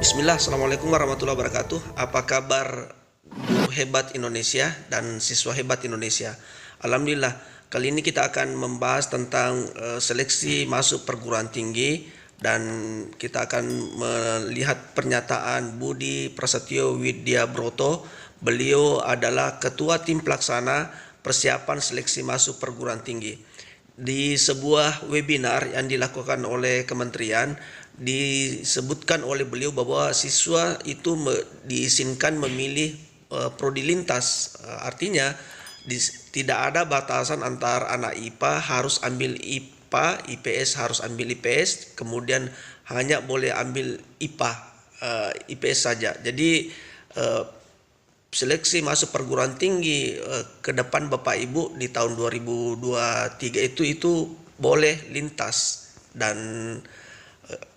Bismillah, Assalamualaikum warahmatullahi wabarakatuh. Apa kabar guru hebat Indonesia dan siswa hebat Indonesia? Alhamdulillah, kali ini kita akan membahas tentang seleksi masuk perguruan tinggi dan kita akan melihat pernyataan Budi Prasetyo Widyabroto. Beliau adalah Ketua Tim Pelaksana Persiapan Seleksi Masuk Perguruan Tinggi. Di sebuah webinar yang dilakukan oleh kementerian, disebutkan oleh beliau bahwa siswa itu diizinkan memilih prodi lintas. Artinya tidak ada batasan antar anak IPA harus ambil IPA, IPS harus ambil IPS, kemudian hanya boleh ambil IPA, IPS saja. Jadi seleksi masuk perguruan tinggi ke depan Bapak Ibu di tahun 2023 itu boleh lintas, dan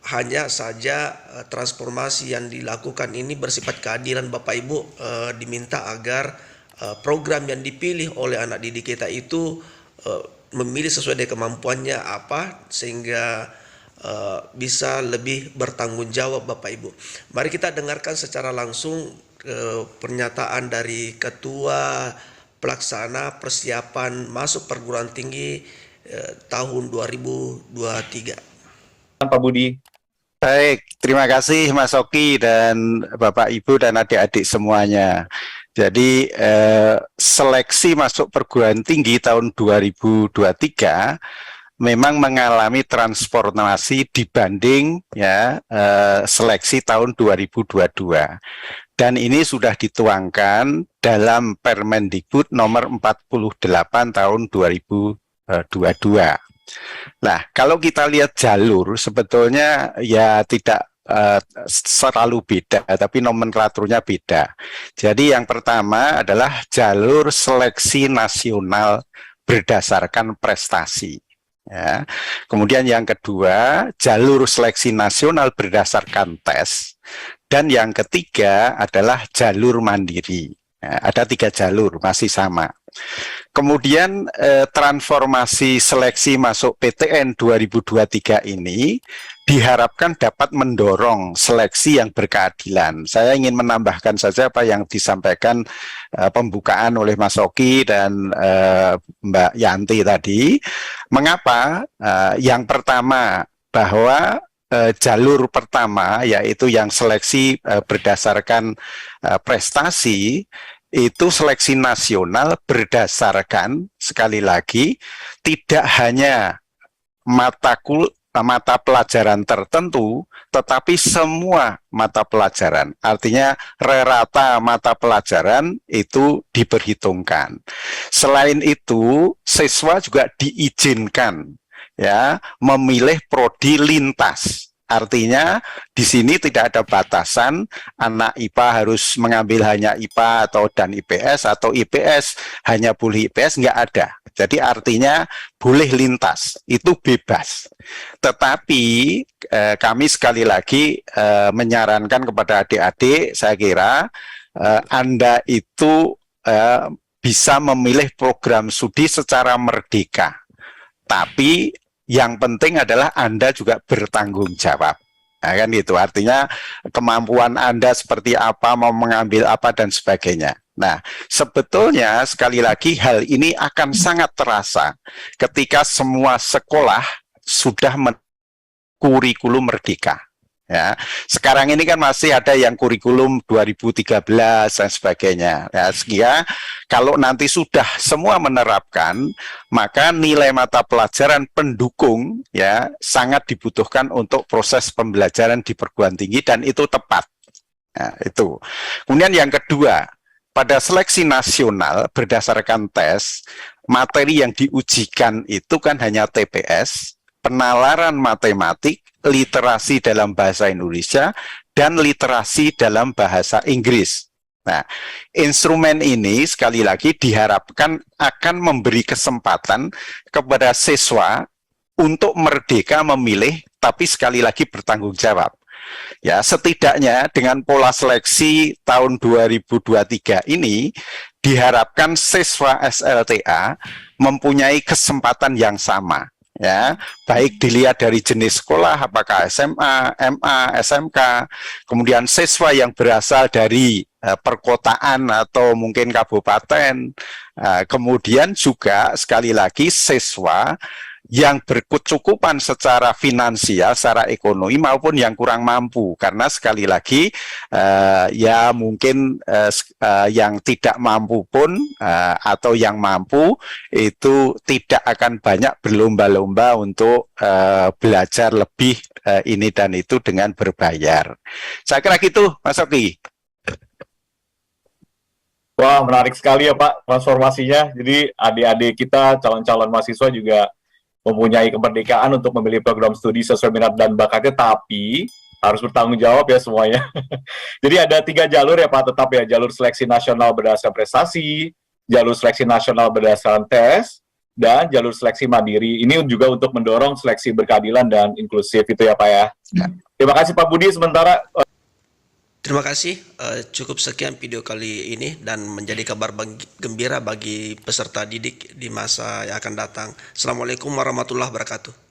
hanya saja transformasi yang dilakukan ini bersifat keadilan. Bapak Ibu diminta agar program yang dipilih oleh anak didik kita itu memilih sesuai dengan kemampuannya apa, sehingga bisa lebih bertanggung jawab. Bapak Ibu, mari kita dengarkan secara langsung pernyataan dari Ketua Pelaksana Persiapan Masuk Perguruan Tinggi tahun 2023. Pak Budi. Baik, terima kasih Mas Oki dan Bapak Ibu dan adik-adik semuanya. Jadi seleksi masuk perguruan tinggi tahun 2023 memang mengalami transformasi dibanding seleksi tahun 2022. Dan ini sudah dituangkan dalam Permendikbud nomor 48 tahun 2022. Nah, kalau kita lihat jalur, sebetulnya ya tidak selalu beda, tapi nomenklaturnya beda. Jadi yang pertama adalah jalur seleksi nasional berdasarkan prestasi. Ya. Kemudian yang kedua, jalur seleksi nasional berdasarkan tes. Dan yang ketiga adalah jalur mandiri. Ya, ada 3 jalur, masih sama. Kemudian transformasi seleksi masuk PTN 2023 ini diharapkan dapat mendorong seleksi yang berkeadilan. Saya ingin menambahkan saja apa yang disampaikan pembukaan oleh Mas Oki dan Mbak Yanti tadi. Mengapa? Yang pertama, bahwa jalur pertama, yaitu yang seleksi berdasarkan prestasi, itu seleksi nasional berdasarkan, sekali lagi, tidak hanya mata pelajaran tertentu, tetapi semua mata pelajaran. Artinya rata mata pelajaran itu diperhitungkan. Selain itu, siswa juga diizinkan memilih prodi lintas. Artinya di sini tidak ada batasan anak IPA harus mengambil hanya IPA dan IPS, atau IPS hanya boleh IPS, nggak ada. Jadi artinya boleh lintas, itu bebas. Tetapi kami sekali lagi menyarankan kepada adik-adik, saya kira Anda itu bisa memilih program studi secara merdeka. Tapi yang penting adalah Anda juga bertanggung jawab. Nah, kan itu artinya kemampuan Anda seperti apa, mau mengambil apa, dan sebagainya. Nah, sebetulnya sekali lagi hal ini akan sangat terasa ketika semua sekolah sudah kurikulum merdeka. Ya, sekarang ini kan masih ada yang kurikulum 2013 dan sebagainya. Ya, sehingga kalau nanti sudah semua menerapkan, maka nilai mata pelajaran pendukung sangat dibutuhkan untuk proses pembelajaran di perguruan tinggi, dan itu tepat. Nah, itu. Kemudian yang kedua, pada seleksi nasional berdasarkan tes, materi yang diujikan itu kan hanya TPS, penalaran matematik, literasi dalam bahasa Indonesia, dan literasi dalam bahasa Inggris. Nah, instrumen ini sekali lagi diharapkan akan memberi kesempatan kepada siswa untuk merdeka memilih, tapi sekali lagi bertanggung jawab. Ya, setidaknya dengan pola seleksi tahun 2023 ini diharapkan siswa SLTA mempunyai kesempatan yang sama. ya, baik dilihat dari jenis sekolah, apakah SMA, MA, SMK, kemudian siswa yang berasal dari perkotaan atau mungkin kabupaten, kemudian juga sekali lagi siswa yang berkecukupan secara finansial, secara ekonomi maupun yang kurang mampu, karena sekali lagi ya mungkin yang tidak mampu pun atau yang mampu itu tidak akan banyak berlomba-lomba untuk belajar lebih ini dan itu dengan berbayar. Saya kira gitu, Mas Oki. Wah, menarik sekali ya Pak transformasinya. Jadi adik-adik kita, calon-calon mahasiswa juga mempunyai kemerdekaan untuk memilih program studi sesuai minat dan bakatnya, tapi harus bertanggung jawab ya semuanya. Jadi ada 3 jalur ya Pak, tetap ya, jalur seleksi nasional berdasarkan prestasi, jalur seleksi nasional berdasarkan tes, dan jalur seleksi mandiri. Ini juga untuk mendorong seleksi berkeadilan dan inklusif itu ya Pak ya. Terima kasih Pak Budi, sementara Terima kasih. Cukup sekian video kali ini dan menjadi kabar gembira bagi peserta didik di masa yang akan datang. Assalamualaikum warahmatullahi wabarakatuh.